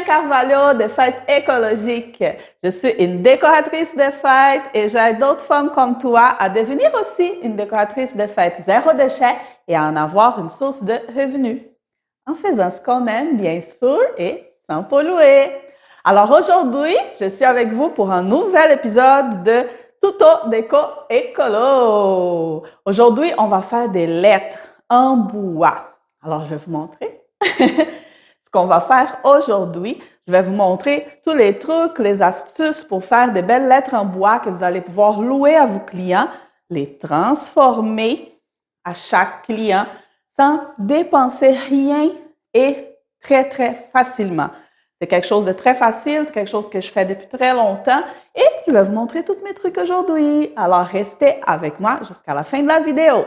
Carvalho des Fêtes écologiques. Je suis une décoratrice de fêtes et j'aide d'autres femmes comme toi à devenir aussi une décoratrice de fêtes zéro déchet et à en avoir une source de revenus. En faisant ce qu'on aime, bien sûr, et sans polluer. Alors aujourd'hui, je suis avec vous pour un nouvel épisode de Tuto Déco Écolo. Aujourd'hui, on va faire des lettres en bois. Alors, je vais vous montrer ce qu'on va faire aujourd'hui. Je vais vous montrer tous les trucs, les astuces pour faire des belles lettres en bois que vous allez pouvoir louer à vos clients, les transformer à chaque client sans dépenser rien et très, très facilement. C'est quelque chose de très facile, c'est quelque chose que je fais depuis très longtemps et je vais vous montrer tous mes trucs aujourd'hui. Alors, restez avec moi jusqu'à la fin de la vidéo.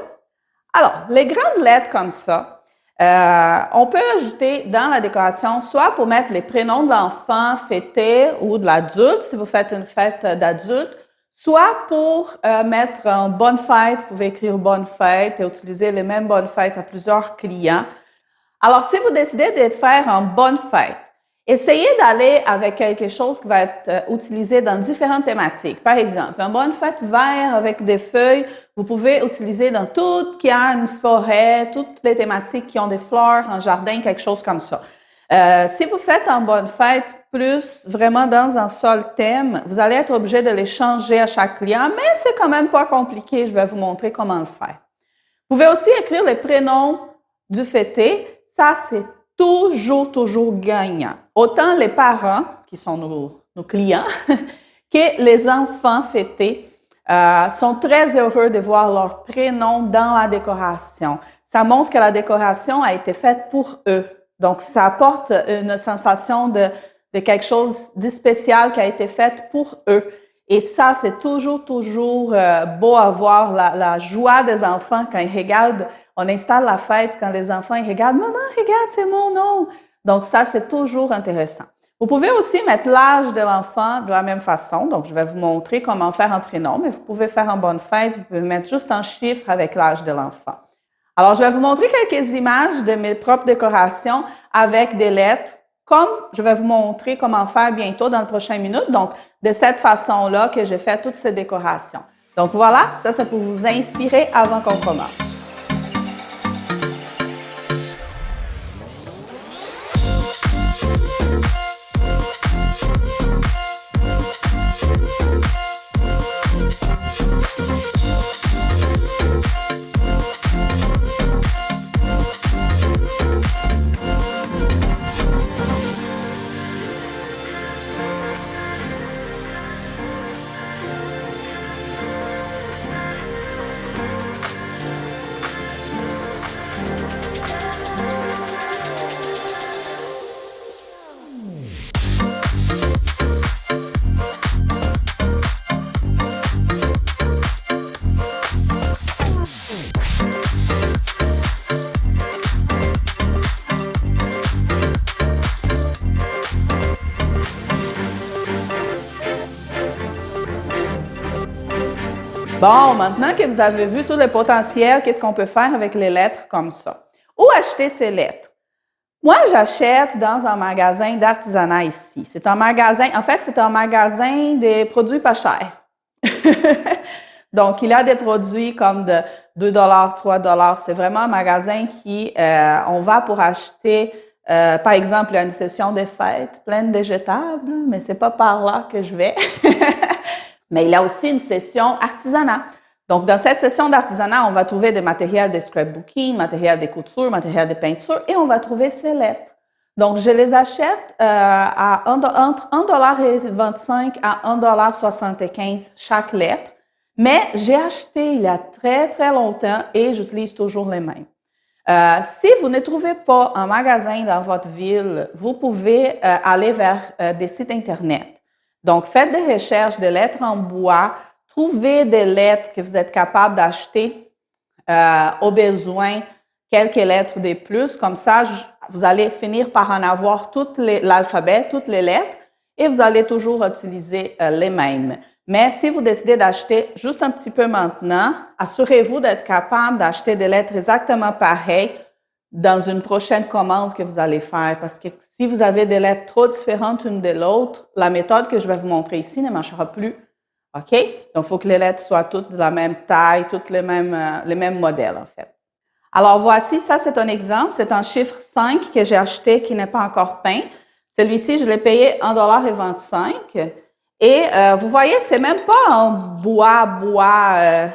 Alors, les grandes lettres comme ça, on peut ajouter dans la décoration soit pour mettre les prénoms de l'enfant fêté ou de l'adulte, si vous faites une fête d'adulte, soit pour mettre en bonne fête, vous pouvez écrire bonne fête et utiliser les mêmes bonnes fêtes à plusieurs clients. Alors, si vous décidez de faire en bonne fête, essayez d'aller avec quelque chose qui va être utilisé dans différentes thématiques. Par exemple, un bonne fête vert avec des feuilles, vous pouvez utiliser dans tout qui a une forêt, toutes les thématiques qui ont des fleurs, un jardin, quelque chose comme ça. Si vous faites en bonne fête plus vraiment dans un seul thème, vous allez être obligé de les changer à chaque client, mais c'est quand même pas compliqué. Je vais vous montrer comment le faire. Vous pouvez aussi écrire les prénoms du fêté. Ça, c'est toujours gagnant. Autant les parents, qui sont nos clients, que les enfants fêtés sont très heureux de voir leur prénom dans la décoration. Ça montre que la décoration a été faite pour eux. Donc, ça apporte une sensation de quelque chose de spécial qui a été fait pour eux. Et ça, c'est toujours beau à voir la joie des enfants quand ils regardent. On installe la fête quand les enfants ils regardent « Maman, regarde, c'est mon nom! » Donc, ça, c'est toujours intéressant. Vous pouvez aussi mettre l'âge de l'enfant de la même façon. Donc, je vais vous montrer comment faire un prénom, mais vous pouvez faire en bonne fête. Vous pouvez mettre juste un chiffre avec l'âge de l'enfant. Alors, je vais vous montrer quelques images de mes propres décorations avec des lettres, comme je vais vous montrer comment faire bientôt dans les prochaines minutes. Donc, de cette façon-là que j'ai fait toutes ces décorations. Donc, voilà, ça, c'est pour vous inspirer avant qu'on commence. Bon, maintenant que vous avez vu tout le potentiel, qu'est-ce qu'on peut faire avec les lettres comme ça? Où acheter ces lettres? Moi, j'achète dans un magasin d'artisanat ici. C'est un magasin, en fait, c'est un magasin des produits pas chers. Donc, il y a des produits comme de 2 $, 3 $. C'est vraiment un magasin qui, on va pour acheter, par exemple, il y a une session de fêtes pleine de végétables, mais c'est pas par là que je vais. Mais il y a aussi une session artisanat. Donc, dans cette session d'artisanat, on va trouver des matériels de scrapbooking, matériel de couture, matériel de peinture et on va trouver ces lettres. Donc, je les achète entre 1,25 $ à 1,75 $ chaque lettre. Mais j'ai acheté il y a très longtemps et j'utilise toujours les mêmes. Si vous ne trouvez pas un magasin dans votre ville, vous pouvez aller vers des sites Internet. Donc, faites des recherches de lettres en bois, trouvez des lettres que vous êtes capable d'acheter au besoin, quelques lettres de plus. Comme ça, vous allez finir par en avoir tout l'alphabet, toutes les lettres, et vous allez toujours utiliser les mêmes. Mais si vous décidez d'acheter juste un petit peu maintenant, assurez-vous d'être capable d'acheter des lettres exactement pareilles dans une prochaine commande que vous allez faire. Parce que si vous avez des lettres trop différentes l'une de l'autre, la méthode que je vais vous montrer ici ne marchera plus. OK? Donc, il faut que les lettres soient toutes de la même taille, toutes les mêmes modèles, en fait. Alors, voici, ça, c'est un exemple. C'est un chiffre 5 que j'ai acheté qui n'est pas encore peint. Celui-ci, je l'ai payé $1,25. Et vous voyez, c'est même pas un bois.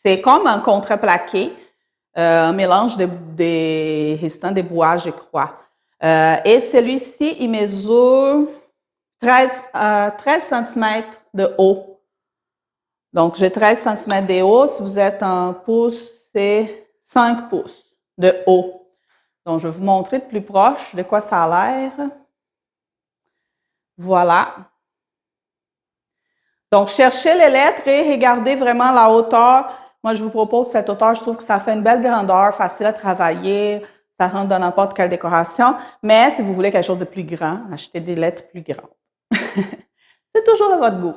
C'est comme un contreplaqué, un mélange des restants des bois, je crois. Et celui-ci, il mesure 13 cm de haut. Donc, j'ai 13 cm de haut. Si vous êtes en pouces, c'est 5 pouces de haut. Donc, je vais vous montrer de plus proche de quoi ça a l'air. Voilà. Donc, cherchez les lettres et regardez vraiment la hauteur. Moi, je vous propose cette hauteur. Je trouve que ça fait une belle grandeur, facile à travailler. Ça rentre dans n'importe quelle décoration. Mais si vous voulez quelque chose de plus grand, achetez des lettres plus grandes. C'est toujours de votre goût.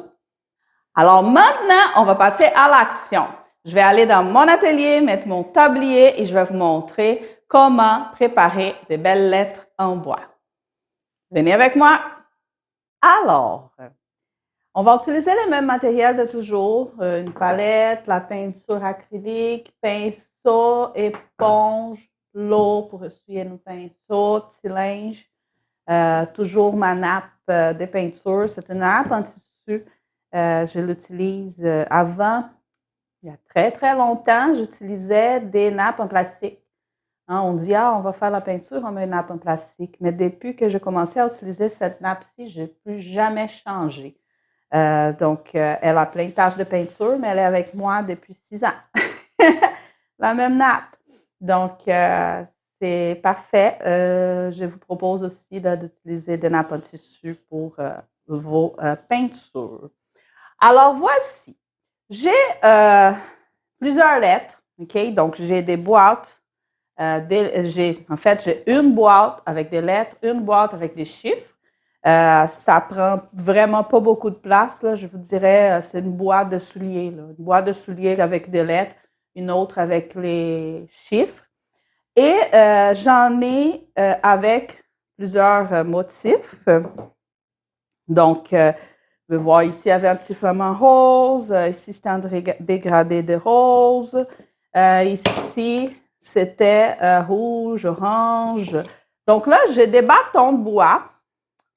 Alors maintenant, on va passer à l'action. Je vais aller dans mon atelier, mettre mon tablier et je vais vous montrer comment préparer des belles lettres en bois. Venez avec moi. Alors, on va utiliser les mêmes matériels de toujours. Une palette, la peinture acrylique, pinceau, éponge, l'eau pour essuyer nos pinceaux, petit linge. Toujours ma nappe de peinture. C'est une nappe en tissu. Je l'utilise avant, il y a très, très longtemps, j'utilisais des nappes en plastique. Hein, on dit, on va faire la peinture, on met une nappe en plastique. Mais depuis que j'ai commencé à utiliser cette nappe-ci, je n'ai plus jamais changé. Donc, elle a plein de taches de peinture, mais elle est avec moi depuis 6 ans. La même nappe. Donc, c'est parfait. Je vous propose aussi d'utiliser des nappes en tissu pour vos peintures. Alors, voici. J'ai plusieurs lettres. OK? Donc, j'ai des boîtes. J'ai une boîte avec des lettres, une boîte avec des chiffres. Ça prend vraiment pas beaucoup de place. Là. Je vous dirais, c'est une boîte de souliers. Là. Une boîte de souliers avec des lettres, une autre avec les chiffres. Et j'en ai avec plusieurs motifs. Donc, vous pouvez voir ici, il y avait un petit flamant rose. Ici, c'était un dégradé de rose. Ici, c'était rouge, orange. Donc là, j'ai des bâtons de bois.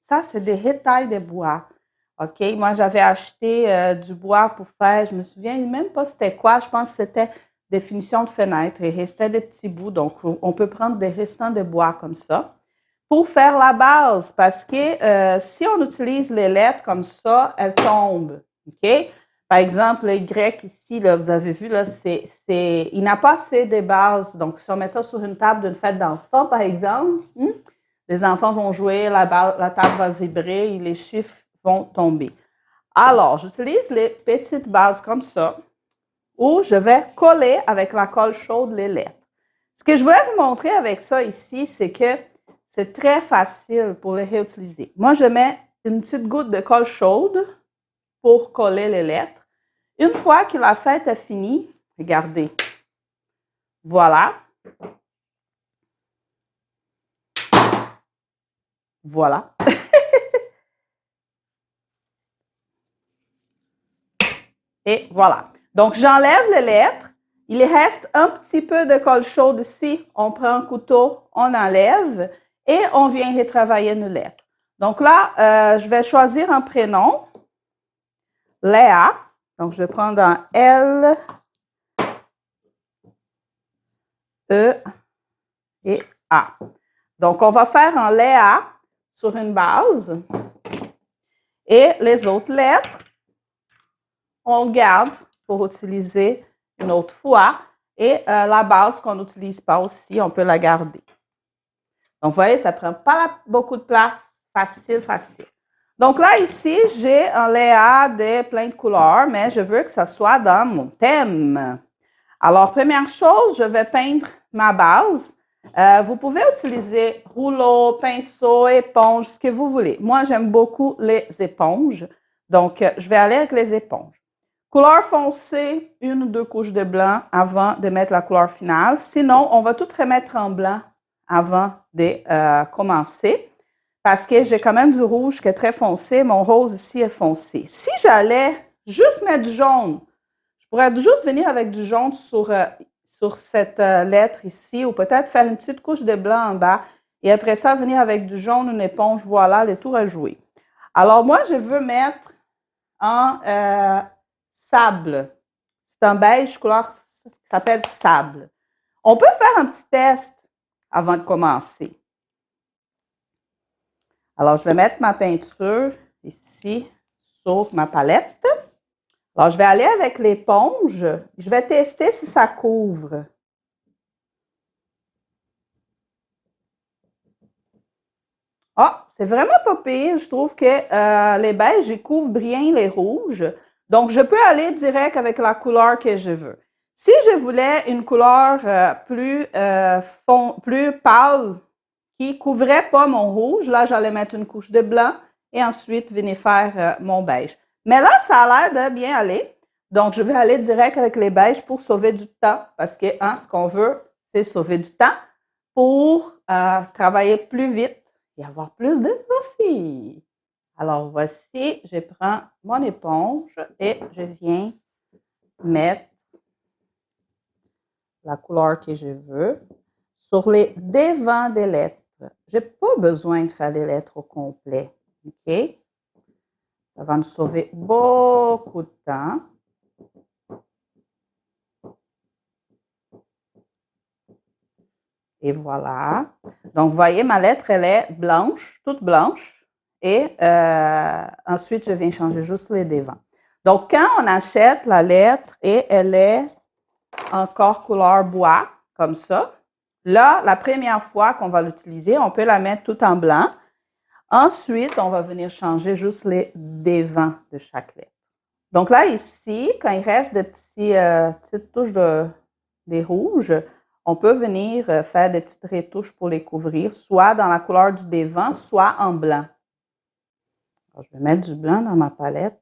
Ça, c'est des rétailles de bois. OK? Moi, j'avais acheté du bois pour faire, je me souviens même pas c'était quoi. Je pense que c'était des finitions de fenêtres. Il restait des petits bouts. Donc, on peut prendre des restants de bois comme ça pour faire la base. Parce que si on utilise les lettres comme ça, elles tombent. OK? Par exemple, le Y ici, là, vous avez vu, là, il n'a pas assez de bases. Donc, si on met ça sur une table d'une fête d'enfants, par exemple, les enfants vont jouer, la table va vibrer et les chiffres vont tomber. Alors, j'utilise les petites bases comme ça où je vais coller avec la colle chaude les lettres. Ce que je voulais vous montrer avec ça ici, c'est que c'est très facile pour les réutiliser. Moi, je mets une petite goutte de colle chaude pour coller les lettres. Une fois que la fête est finie, regardez, voilà. Voilà. Et voilà. Donc, j'enlève les lettres. Il reste un petit peu de colle chaude ici. On prend un couteau, on enlève et on vient retravailler nos lettres. Donc là, je vais choisir un prénom. Léa. Donc, je vais prendre un L, E et A. Donc, on va faire un Léa sur une base. Et les autres lettres, on le garde pour utiliser une autre fois. Et la base qu'on n'utilise pas aussi, on peut la garder. Donc, vous voyez, ça ne prend pas beaucoup de place. Facile, facile. Donc là, ici, j'ai un Léa de plein de couleurs, mais je veux que ça soit dans mon thème. Alors, première chose, je vais peindre ma base. Vous pouvez utiliser rouleau, pinceau, éponge, ce que vous voulez. Moi, j'aime beaucoup les éponges. Donc, je vais aller avec les éponges. Couleur foncée, 1 ou 2 couches de blanc avant de mettre la couleur finale. Sinon, on va tout remettre en blanc avant de commencer parce que j'ai quand même du rouge qui est très foncé. Mon rose ici est foncé. Si j'allais juste mettre du jaune, je pourrais juste venir avec du jaune sur cette lettre ici ou peut-être faire une petite couche de blanc en bas et après ça, venir avec du jaune, une éponge, voilà, le tour à jouer. Alors moi, je veux mettre en sable. C'est un beige couleur qui s'appelle sable. On peut faire un petit test avant de commencer. Alors, je vais mettre ma peinture ici sur ma palette. Alors, je vais aller avec l'éponge. Je vais tester si ça couvre. Ah, c'est vraiment pas pire. Je trouve que les beiges, ils couvrent bien les rouges. Donc, je peux aller direct avec la couleur que je veux. Si je voulais une couleur plus pâle qui ne couvrait pas mon rouge, là, j'allais mettre une couche de blanc et ensuite venir faire mon beige. Mais là, ça a l'air de bien aller. Donc, je vais aller direct avec les beiges pour sauver du temps parce que ce qu'on veut, c'est sauver du temps pour travailler plus vite et avoir plus de profit. Alors, voici, je prends mon éponge et je viens mettre la couleur que je veux sur les devants des lettres. Je n'ai pas besoin de faire les lettres au complet. OK? Ça va nous sauver beaucoup de temps. Et voilà. Donc, vous voyez, ma lettre, elle est blanche, toute blanche. Et ensuite, je viens changer juste les devants. Donc, quand on achète la lettre et elle est encore couleur bois, comme ça, là, la première fois qu'on va l'utiliser, on peut la mettre tout en blanc. Ensuite, on va venir changer juste les devants de chaque lettre. Donc là, ici, quand il reste des petites touches des rouges, on peut venir faire des petites retouches pour les couvrir, soit dans la couleur du devant, soit en blanc. Alors, je vais mettre du blanc dans ma palette.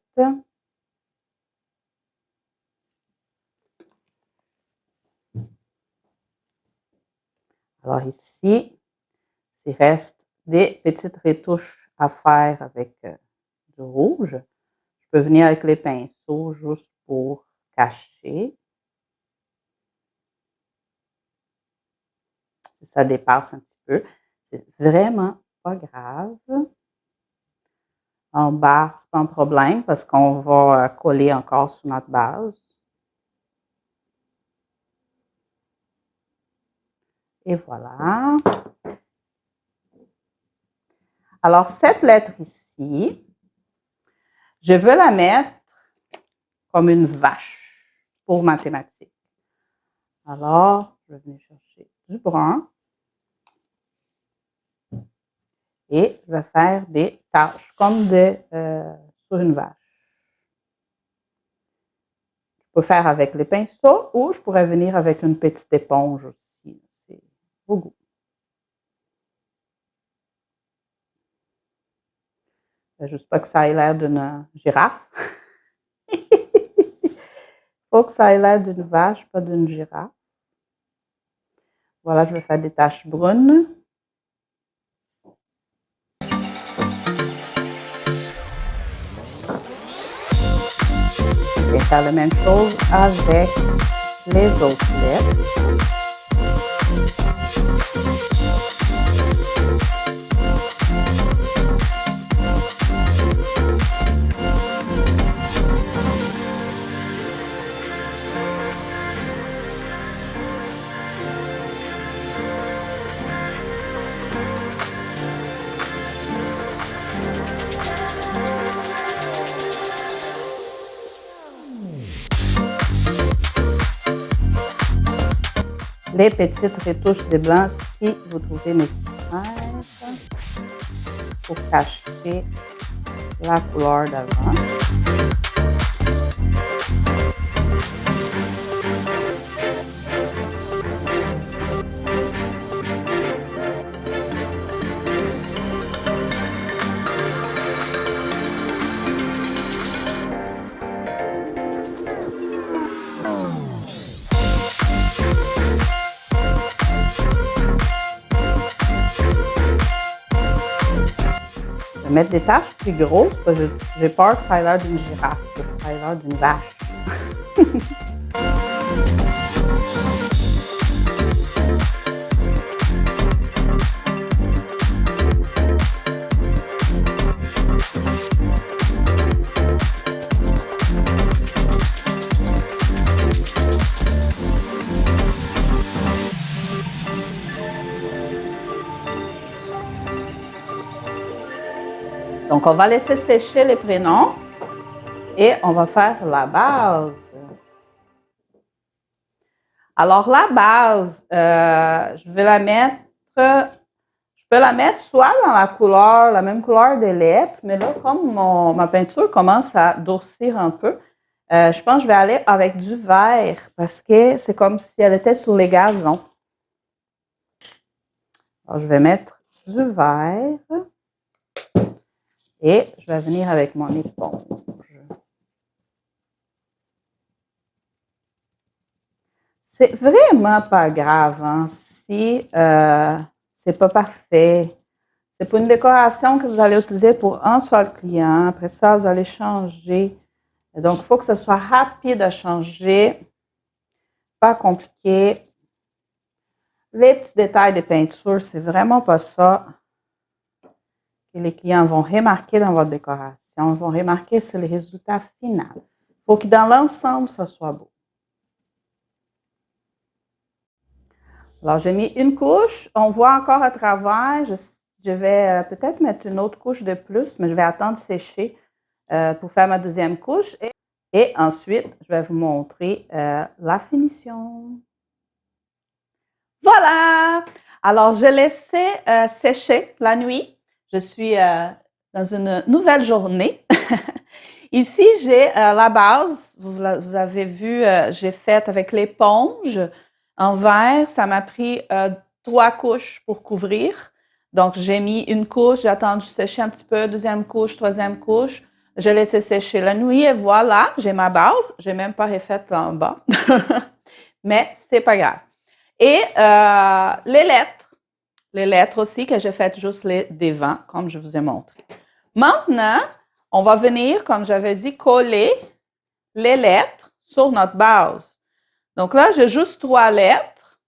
Alors ici, s'il reste des petites retouches à faire avec du rouge, je peux venir avec les pinceaux juste pour cacher. Si ça dépasse un petit peu, c'est vraiment pas grave. En bas, c'est pas un problème parce qu'on va coller encore sur notre base. Et voilà. Alors, cette lettre ici, je veux la mettre comme une vache pour mathématiques. Alors, je vais venir chercher du brun et je vais faire des taches comme sur une vache. Je peux faire avec les pinceaux ou je pourrais venir avec une petite éponge aussi. C'est au goût. Juste pas que ça ait l'air d'une girafe. Faut que ça ait l'air d'une vache, pas d'une girafe. Voilà, je vais faire des taches brunes. Je vais faire la même chose avec les autres lettres. Les petites retouches de blanc si vous trouvez nécessaire pour cacher la couleur d'avant. vais mettre des taches plus grosses parce que j'ai peur que ça ait l'air d'une girafe, que ça ait l'air d'une vache. Donc, on va laisser sécher les prénoms et on va faire la base. Alors, la base, je vais la mettre, je peux la mettre soit dans la couleur, la même couleur des lettres, mais là, comme ma peinture commence à durcir un peu, je pense que je vais aller avec du vert parce que c'est comme si elle était sur les gazons. Alors, je vais mettre du vert. Et je vais venir avec mon éponge. C'est vraiment pas grave hein, si c'est pas parfait. C'est pour une décoration que vous allez utiliser pour un seul client. Après ça, vous allez changer. Donc, il faut que ce soit rapide à changer, pas compliqué. Les petits détails des peintures, c'est vraiment pas ça que les clients vont remarquer dans votre décoration. Ils vont remarquer c'est le résultat final. Il faut que dans l'ensemble, ça soit beau. Alors, j'ai mis une couche. On voit encore à travers. Je vais peut-être mettre une autre couche de plus, mais je vais attendre sécher pour faire ma deuxième couche. Et ensuite, je vais vous montrer la finition. Voilà! Alors, je laissais sécher la nuit. Je suis dans une nouvelle journée. Ici, j'ai la base. Vous avez vu, j'ai fait avec l'éponge en verre. Ça m'a pris 3 couches pour couvrir. Donc, j'ai mis une couche, j'ai attendu sécher un petit peu, deuxième couche, troisième couche. J'ai laissé sécher la nuit et voilà, j'ai ma base. Je n'ai même pas refait là en bas. Mais c'est pas grave. Et les lettres aussi que j'ai faites juste les devants, comme je vous ai montré. Maintenant, on va venir, comme j'avais dit, coller les lettres sur notre base. Donc là, j'ai juste 3 lettres.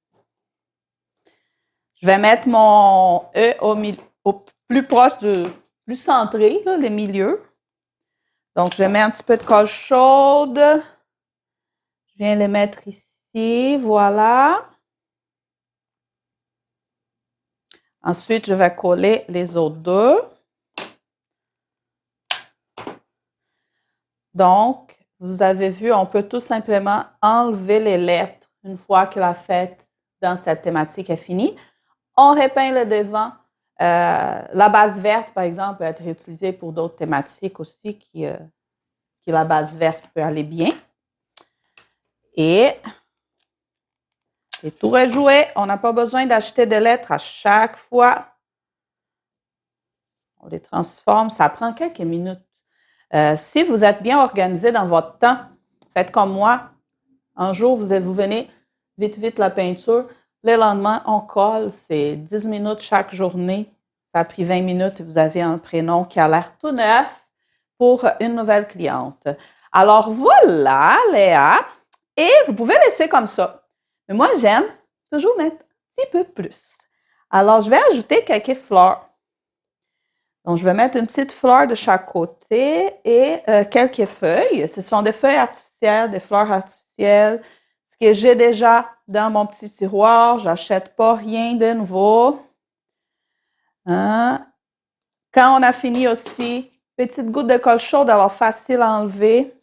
Je vais mettre mon E au plus proche plus centré, là, le milieu. Donc, je mets un petit peu de colle chaude. Je viens les mettre ici, voilà. Ensuite, je vais coller les autres 2. Donc, vous avez vu, on peut tout simplement enlever les lettres une fois que la fête dans cette thématique est finie. On repeint le devant. La base verte, par exemple, peut être réutilisée pour d'autres thématiques aussi qui la base verte peut aller bien. Et tout est joué. On n'a pas besoin d'acheter des lettres à chaque fois. On les transforme. Ça prend quelques minutes. Si vous êtes bien organisé dans votre temps, faites comme moi. Un jour, vous venez vite la peinture. Le lendemain, on colle. C'est 10 minutes chaque journée. Ça a pris 20 minutes et vous avez un prénom qui a l'air tout neuf pour une nouvelle cliente. Alors voilà, Léa. Et vous pouvez laisser comme ça. Mais moi, j'aime toujours mettre un petit peu plus. Alors, je vais ajouter quelques fleurs. Donc, je vais mettre une petite fleur de chaque côté et quelques feuilles. Ce sont des feuilles artificielles, des fleurs artificielles, ce que j'ai déjà dans mon petit tiroir. Je n'achète pas rien de nouveau. Hein? Quand on a fini aussi, petite goutte de colle chaude, alors facile à enlever.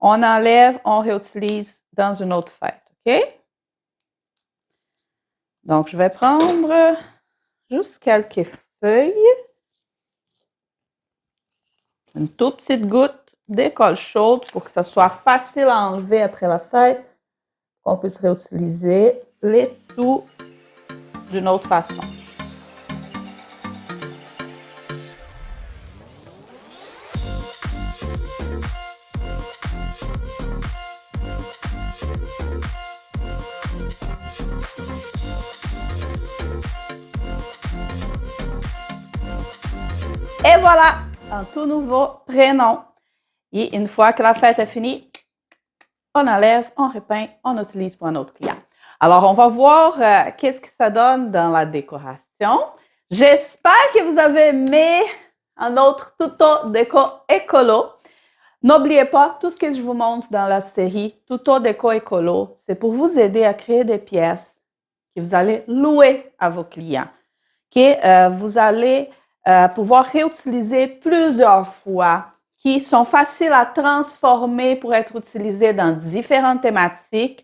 On enlève, on réutilise dans une autre fête. OK? Donc, je vais prendre juste quelques feuilles. Une toute petite goutte de colle chaude pour que ça soit facile à enlever après la fête, qu'on puisse réutiliser les tout d'une autre façon. Et voilà, un tout nouveau prénom. Et une fois que la fête est finie, on enlève, on repeint, on utilise pour un autre client. Alors, on va voir qu'est-ce que ça donne dans la décoration. J'espère que vous avez aimé un autre tuto déco écolo. N'oubliez pas, tout ce que je vous montre dans la série Tuto déco écolo, c'est pour vous aider à créer des pièces que vous allez louer à vos clients, que vous allez pouvoir réutiliser plusieurs fois, qui sont faciles à transformer pour être utilisées dans différentes thématiques.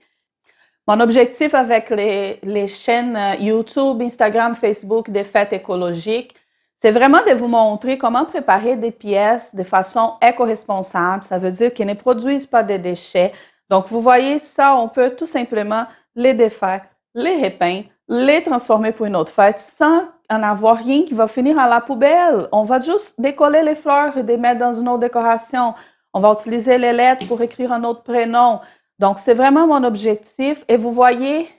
Mon objectif avec les chaînes YouTube, Instagram, Facebook des fêtes écologiques, c'est vraiment de vous montrer comment préparer des pièces de façon éco-responsable. Ça veut dire qu'ils ne produisent pas de déchets. Donc, vous voyez ça, on peut tout simplement les défaire, les repeindre, les transformer pour une autre fête sans en avoir rien qui va finir à la poubelle. On va juste décoller les fleurs et les mettre dans une autre décoration. On va utiliser les lettres pour écrire un autre prénom. Donc, c'est vraiment mon objectif. Et vous voyez,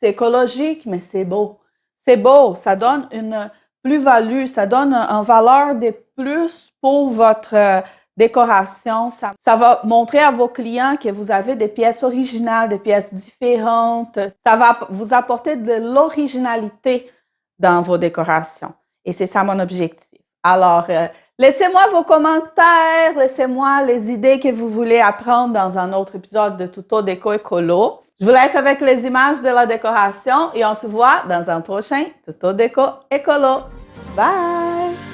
c'est écologique, mais c'est beau. C'est beau, ça donne une plus-value, ça donne une valeur de plus pour votre décoration. Ça va montrer à vos clients que vous avez des pièces originales, des pièces différentes. Ça va vous apporter de l'originalité dans vos décorations. Et c'est ça mon objectif. Alors, laissez-moi vos commentaires, laissez-moi les idées que vous voulez apprendre dans un autre épisode de Tuto Déco Écolo. Je vous laisse avec les images de la décoration et on se voit dans un prochain Tuto Déco Écolo. Bye!